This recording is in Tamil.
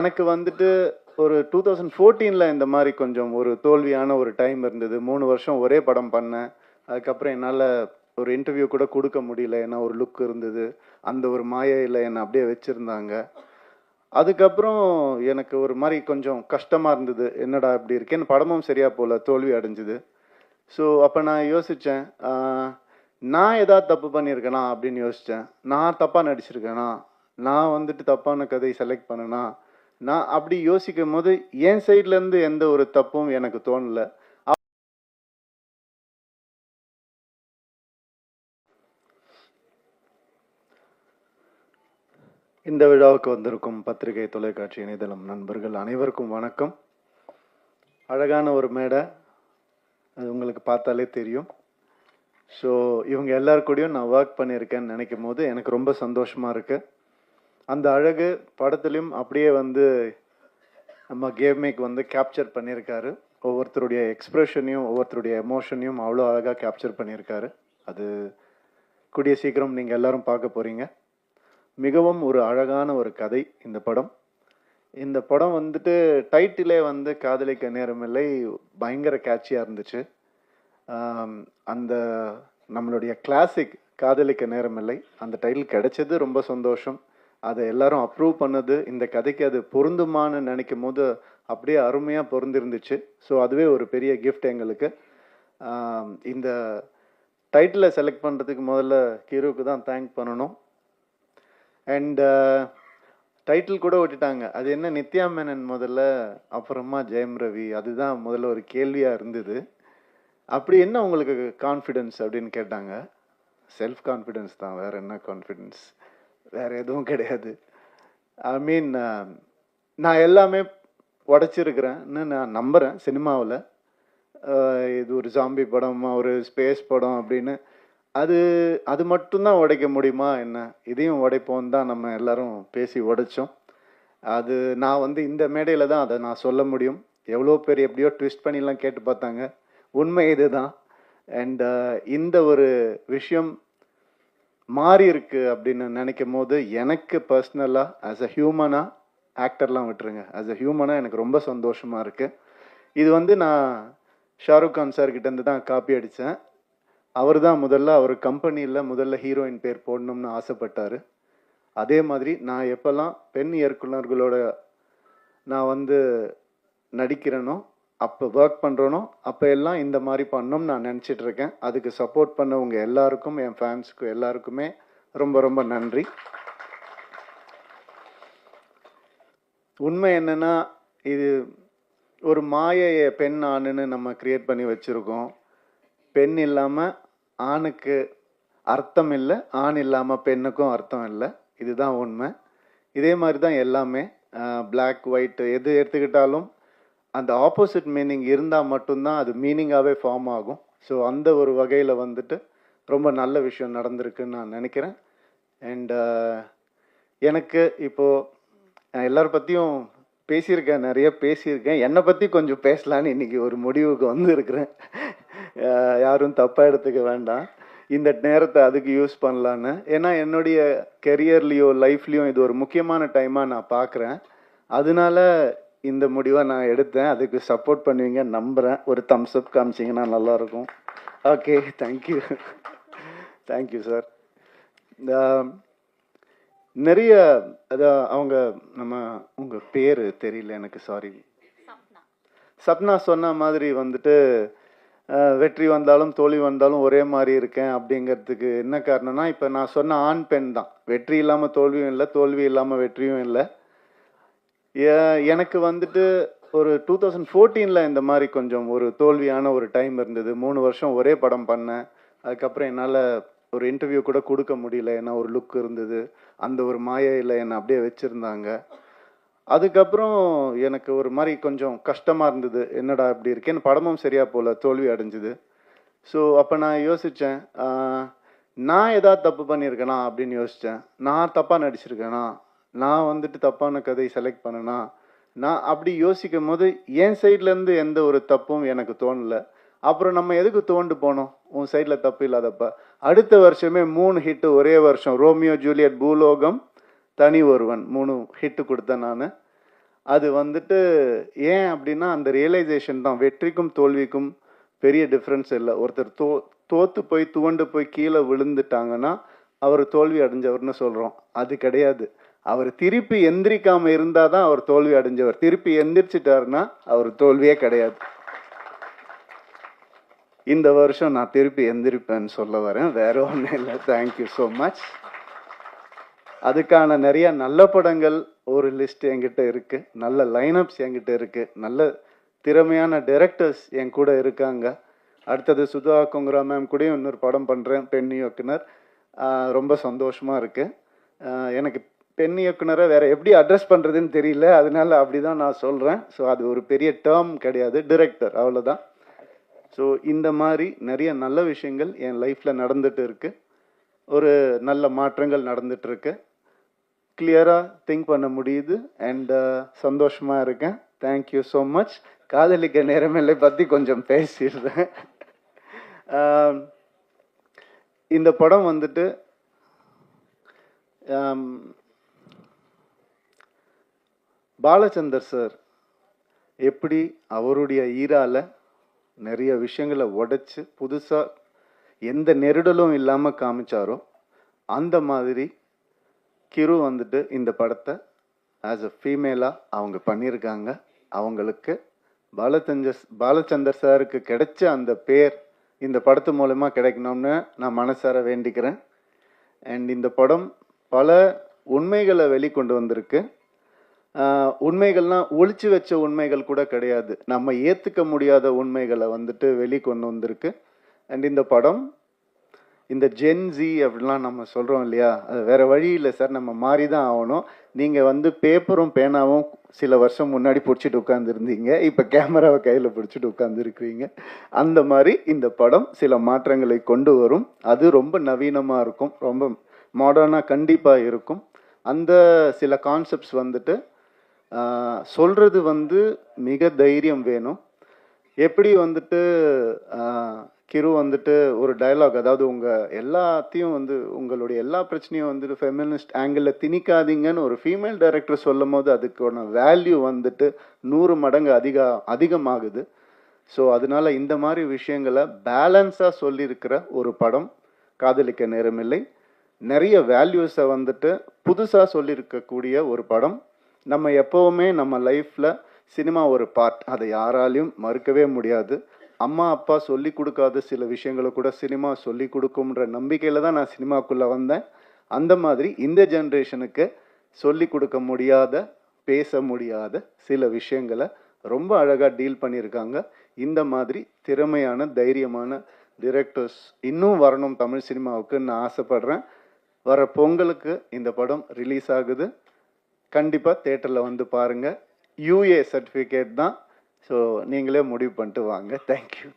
எனக்கு வந்துட்டு ஒரு 2014ல இந்த மாதிரி கொஞ்சம் ஒரு தோல்வியான ஒரு டைம் இருந்தது. 3 வருஷம் ஒரே படம் பண்ணேன். அதுக்கப்புறம் என்னால ஒரு இன்டர்வியூ கூட குடுக்க முடியல. ஏன்னா ஒரு லுக் இருந்தது. அந்த ஒரு மாயையில என்ன அப்படியே வச்சிருந்தாங்க. அதுக்கப்புறம் எனக்கு ஒரு மாரி கொஞ்சம் கஷ்டமா இருந்தது. என்னடா இப்படி இருக்கேன்னு, படமும் சரியா போல, தோல்வி அடைஞ்சது. ஸோ அப்ப நான் யோசிச்சேன். நான் ஏதாவது தப்பு பண்ணியிருக்கேனா அப்படின்னு யோசிச்சேன். நான் தப்பா நடிச்சிருக்கேனா? நான் வந்துட்டு தப்பான கதை செலக்ட் பண்ணேனா? நான் அப்படி யோசிக்கும்போது, என் சைட்ல இருந்து எந்த ஒரு தப்பும் எனக்கு தோணல. இந்த விழாவுக்கு வந்திருக்கும் பத்திரிகை, தொலைக்காட்சி, இணையதளம் நண்பர்கள் அனைவருக்கும் வணக்கம். அழகான ஒரு மேடை, அது உங்களுக்கு பார்த்தாலே தெரியும். ஸோ இவங்க எல்லார் கூடயும் நான் ஒர்க் பண்ணியிருக்கேன்னு நினைக்கும் போது எனக்கு ரொம்ப சந்தோஷமா இருக்கு. அந்த அழகு படத்துலையும் அப்படியே வந்து நம்ம கேம்மேக் வந்து கேப்சர் பண்ணியிருக்காரு. ஒவ்வொருத்தருடைய எக்ஸ்பிரஷனையும் ஒவ்வொருத்தருடைய எமோஷனையும் அவ்வளோ அழகாக கேப்சர் பண்ணியிருக்காரு. அது கூடிய சீக்கிரம் நீங்கள் எல்லாரும் பார்க்க போகிறீங்க. மிகவும் ஒரு அழகான ஒரு கதை இந்த படம். இந்த படம் வந்துட்டு டைட்டிலே வந்து காதலிக்க நேரமில்லை, பயங்கர கேட்சியாக இருந்துச்சு. அந்த நம்மளுடைய கிளாசிக் காதலிக்க நேரமில்லை அந்த டைட்டில் கிடைச்சது ரொம்ப சந்தோஷம். அதை எல்லாரும் அப்ரூவ் பண்ணது, இந்த கதைக்கு அது பொருந்துமான்னு நினைக்கும் போது அப்படியே அருமையாக பொருந்திருந்துச்சு. ஸோ அதுவே ஒரு பெரிய கிஃப்ட் எங்களுக்கு. இந்த டைட்டிலை செலக்ட் பண்ணுறதுக்கு முதல்ல ஹீரோக்கு தான் தேங்க் பண்ணணும். அண்ட் டைட்டில் கூட விட்டுட்டாங்க. அது என்ன நித்யா மேனன் முதல்ல, அப்புறமா ஜெயம் ரவி. அதுதான் முதல்ல ஒரு கேள்வியாக இருந்தது. அப்படி என்ன உங்களுக்கு கான்ஃபிடென்ஸ் அப்படின்னு கேட்டாங்க. செல்ஃப் கான்ஃபிடென்ஸ் தான், வேற என்ன கான்ஃபிடென்ஸ், வேற எதுவும் கிடையாது. ஐ மீன், நான் எல்லாமே உடைச்சிருக்கிறேன்னு நான் நம்புகிறேன் சினிமாவில். இது ஒரு ஜாம்பி படம், ஒரு ஸ்பேஸ் படம் அப்படின்னு, அது அது மட்டும்தான் உடைக்க முடியுமா என்ன? இதையும் உடைப்போம் தான் நம்ம எல்லாரும் பேசி உடைச்சோம். அது நான் வந்து இந்த மேடையில் தான் அதை நான் சொல்ல முடியும். எவ்வளோ பேர் எப்படியோ ட்விஸ்ட் பண்ணிலாம் கேட்டு பார்த்தாங்க. உண்மை இதுதான். அண்ட் இந்த ஒரு விஷயம் மாறி இருக்கு அப்படின்னு நினைக்கும் போது எனக்கு பர்சனலாக ஆஸ் அ ஹியூமனாக, ஆக்டர்லாம் விட்டுருங்க, ஆஸ் அ ஹியூமனாக எனக்கு ரொம்ப சந்தோஷமாக இருக்குது. இது வந்து நான் ஷாருக் கான் சார்கிட்டேருந்து தான் காப்பி அடித்தேன். அவர் தான் அவர் கம்பெனியில் முதல்ல ஹீரோயின் பேர் போடணும்னு ஆசைப்பட்டார். அதே மாதிரி நான் எப்போல்லாம் பெண் இயக்குனர்களோட நான் வந்து நடிக்கிறேனோ, அப்போ ஒர்க் பண்ணுறனோ, அப்போ எல்லாம் இந்த மாதிரி பண்ணணும்னு நான் நினச்சிட்டு இருக்கேன். அதுக்கு சப்போர்ட் பண்ணவங்க எல்லாருக்கும், என் ஃபேன்ஸுக்கு எல்லாருக்குமே ரொம்ப ரொம்ப நன்றி. உண்மை என்னன்னா, இது ஒரு மாயையை பெண் ஆணுன்னு நம்ம கிரியேட் பண்ணி வச்சுருக்கோம். பெண் இல்லாமல் ஆணுக்கு அர்த்தம் இல்லை, ஆண் இல்லாமல் பெண்ணுக்கும் அர்த்தம் இல்லை. இதுதான் உண்மை. இதே மாதிரி தான் எல்லாமே, பிளாக் ஒயிட் எது எடுத்துக்கிட்டாலும் அந்த ஆப்போசிட் மீனிங் இருந்தால் மட்டும்தான் அது மீனிங்காகவே ஃபார்ம் ஆகும். ஸோ அந்த ஒரு வகையில் வந்துட்டு ரொம்ப நல்ல விஷயம் நடந்திருக்குன்னு நான் நினைக்கிறேன். அண்ட் எனக்கு இப்போது எல்லாரை பற்றியும் பேசியிருக்கேன், நிறைய பேசியிருக்கேன். என்னை பற்றி கொஞ்சம் பேசலான்னு இன்றைக்கி ஒரு முடிவுக்கு வந்துருக்கிறேன். யாரும் தப்பாக எடுத்துக்க வேண்டாம், இந்த நேரத்தை அதுக்கு யூஸ் பண்ணலான்னு. ஏன்னா என்னுடைய கெரியர்லேயோ லைஃப்லேயும் இது ஒரு முக்கியமான டைமாக நான் பார்க்குறேன். அதனால இந்த முடிவை நான் எடுத்தேன். அதுக்கு சப்போர்ட் பண்ணுவீங்க நம்புகிறேன். ஒரு தம்ஸ் அப் காமிச்சிங்கன்னா நல்லாயிருக்கும். Okay, thank you. Thank you sir. இந்த நிறைய அதான் அவங்க நம்ம உங்கள் பேர் தெரியல எனக்கு, சாரி. சப்னா சொன்ன மாதிரி வந்துட்டு வெற்றி வந்தாலும் தோல்வி வந்தாலும் ஒரே மாதிரி இருக்கேன் அப்படிங்கிறதுக்கு என்ன காரணம்னா, இப்போ நான் சொன்ன ஆண் பெண் தான். வெற்றி இல்லாமல் தோல்வியும் இல்லை, தோல்வி இல்லாமல் வெற்றியும் இல்லை. எனக்கு வந்துட்டு ஒரு 2014ல இந்த மாதிரி கொஞ்சம் ஒரு தோல்வியான ஒரு டைம் இருந்தது. 3 வருஷம் ஒரே படம் பண்ணேன். அதுக்கப்புறம் என்னால் ஒரு இன்டர்வியூ கூட கொடுக்க முடியல. ஏன்னா ஒரு லுக் இருந்தது. அந்த ஒரு மாயையில் என்னை அப்படியே வச்சுருந்தாங்க. அதுக்கப்புறம் எனக்கு ஒரு மாதிரி கொஞ்சம் கஷ்டமாக இருந்தது. என்னடா இப்படி இருக்கேன்னு, படமும் சரியா போல, தோல்வி அடைஞ்சுது. ஸோ அப்போ நான் யோசித்தேன், நான் ஏதாவது தப்பு பண்ணியிருக்கேனா அப்படின்னு யோசித்தேன். நான் தப்பாக நடிச்சிருக்கேனா? நான் வந்துட்டு தப்பான கதை செலக்ட் பண்ணேனா? நான் அப்படி யோசிக்கும் போது என் சைட்லேருந்து எந்த ஒரு தப்பும் எனக்கு தோணல. அப்புறம் நம்ம எதுக்கு தோண்டு போனோம், உன் சைடில் தப்பு இல்லாதப்ப. அடுத்த வருஷமே 3 ஹிட்டு ஒரே வருஷம். ரோமியோ ஜூலியட், பூலோகம், தனி ஒருவன், 3 ஹிட்டு கொடுத்தேன் நான். அது வந்துட்டு ஏன் அப்படின்னா அந்த ரியலைசேஷன் தான். வெற்றிக்கும் தோல்விக்கும் பெரிய டிஃப்ரென்ஸ் இல்லை. ஒருத்தர் தோத்து போய் துவண்டு போய் கீழே விழுந்துட்டாங்கன்னா அவர் தோல்வி அடைஞ்சவர்னு சொல்கிறோம். அது கிடையாது. அவர் திருப்பி எந்திரிக்காமல் இருந்தால் தான் அவர் தோல்வி அடைஞ்சவர். திருப்பி எந்திரிச்சிட்டாருன்னா அவர் தோல்வியே கிடையாது. இந்த வருஷம் நான் திருப்பி எந்திரிப்பேன்னு சொல்ல வரேன், வேற ஒன்றும் இல்லை. Thank you so much. அதுக்கான நிறைய நல்ல படங்கள் ஒரு லிஸ்ட் என்கிட்ட இருக்கு, நல்ல லைனப்ஸ் என்கிட்ட இருக்கு, நல்ல திறமையான டைரக்டர்ஸ் என் கூட இருக்காங்க. அடுத்தது சுதா கொங்கரா மேம் கூடயும் இன்னொரு படம் பண்ணுறேன், பெண் இயக்குனர். ரொம்ப சந்தோஷமா இருக்கு. எனக்கு பெண் இயக்குனரை வேற எப்படி அட்ரஸ் பண்ணுறதுன்னு தெரியல, அதனால அப்படிதான் நான் சொல்கிறேன். ஸோ அது ஒரு பெரிய டேர்ம் கிடையாது, டிரெக்டர், அவ்வளோதான். ஸோ இந்த மாதிரி நிறைய நல்ல விஷயங்கள் என் லைஃப்பில் நடந்துட்டு இருக்கு. ஒரு நல்ல மாற்றங்கள் நடந்துட்டு இருக்கு. கிளியராக திங்க் பண்ண முடியுது அண்ட் சந்தோஷமாக இருக்கேன். Thank you so much. காதலிக்க நேரமில்லை பற்றி கொஞ்சம் பேசிடுறேன். இந்த படம் வந்துட்டு பாலச்சந்தர் சார் எப்படி அவருடைய ஈரால நிறைய விஷயங்களை உடைச்சு புதுசாக எந்த நெருடலும் இல்லாமல் காமிச்சாரோ அந்த மாதிரி கிரு வந்துட்டு இந்த படத்தை ஆஸ் அ ஃபீமேலாக அவங்க பண்ணியிருக்காங்க. அவங்களுக்கு பாலச்சந்தர் சாருக்கு கிடைச்ச அந்த பேர் இந்த படத்து மூலமாக கிடைக்கணும்னு நான் மனசார வேண்டிக்கிறேன். அண்ட் இந்த படம் பல உண்மைகளை வெளிக்கொண்டு வந்திருக்கு. உண்மைகள்லாம் ஒளிச்சு வச்ச உண்மைகள் கூட கிடையாது, நம்ம ஏற்றுக்க முடியாத உண்மைகளை வந்துட்டு வெளிக்கொண்டு வந்திருக்கு. அண்ட் இந்த படம் இந்த ஜென்ஸி அப்படிலாம் நம்ம சொல்கிறோம் இல்லையா, அது வேறு வழி இல்லை சார், நம்ம மாறி தான் ஆகணும். நீங்கள் வந்து பேப்பரும் பேனாவும் சில வருஷம் முன்னாடி பிடிச்சிட்டு உட்காந்துருந்தீங்க, இப்போ கேமராவை கையில் பிடிச்சிட்டு உட்காந்துருக்கிறீங்க. அந்த மாதிரி இந்த படம் சில மாற்றங்களை கொண்டு வரும். அது ரொம்ப நவீனமாக இருக்கும், ரொம்ப மாடர்னாக கண்டிப்பாக இருக்கும். அந்த சில கான்செப்ட்ஸ் வந்துட்டு சொல்கிறது வந்து மிக தைரியம் வேணும். எப்படி வந்துட்டு கிரு வந்துட்டு ஒரு டயலாக், அதாவது உங்கள் எல்லாத்தையும் வந்து உங்களுடைய எல்லா பிரச்சனையும் வந்துட்டு ஃபெமினிஸ்ட் ஆங்கிளில் திணிக்காதீங்கன்னு ஒரு ஃபீமேல் டைரக்டர் சொல்லும் போது அதுக்கான வேல்யூ வந்துட்டு 100 மடங்கு அதிகமாகுது. ஸோ அதனால இந்த மாதிரி விஷயங்களை பேலன்ஸாக சொல்லியிருக்கிற ஒரு படம் காதலிக்க நேரமில்லை. நிறைய வேல்யூஸை வந்துட்டு புதுசாக சொல்லியிருக்கக்கூடிய ஒரு படம். நம்ம எப்போவுமே நம்ம லைஃப்பில் சினிமா ஒரு பார்ட், அதை யாராலையும் மறுக்கவே முடியாது. அம்மா அப்பா சொல்லி கொடுக்காத சில விஷயங்களை கூட சினிமா சொல்லி கொடுக்கும்ன்ற நம்பிக்கையில் தான் நான் சினிமாக்குள்ளே வந்தேன். அந்த மாதிரி இந்த ஜென்ரேஷனுக்கு சொல்லி கொடுக்க முடியாத, பேச முடியாத சில விஷயங்களை ரொம்ப அழகாக டீல் பண்ணியிருக்காங்க. இந்த மாதிரி திறமையான தைரியமான டிரெக்டர்ஸ் இன்னும் வரணும் தமிழ் சினிமாவுக்கு நான் ஆசைப்படுறேன். வர பொங்கலுக்கு இந்த படம் ரிலீஸ் ஆகுது. கண்டிப்பாக தேட்டரில் வந்து பாருங்கள். யூஏ சர்டிஃபிகேட் தான். ஸோ நீங்களே முடிவு பண்ணிட்டு வாங்க. தேங்க்யூ.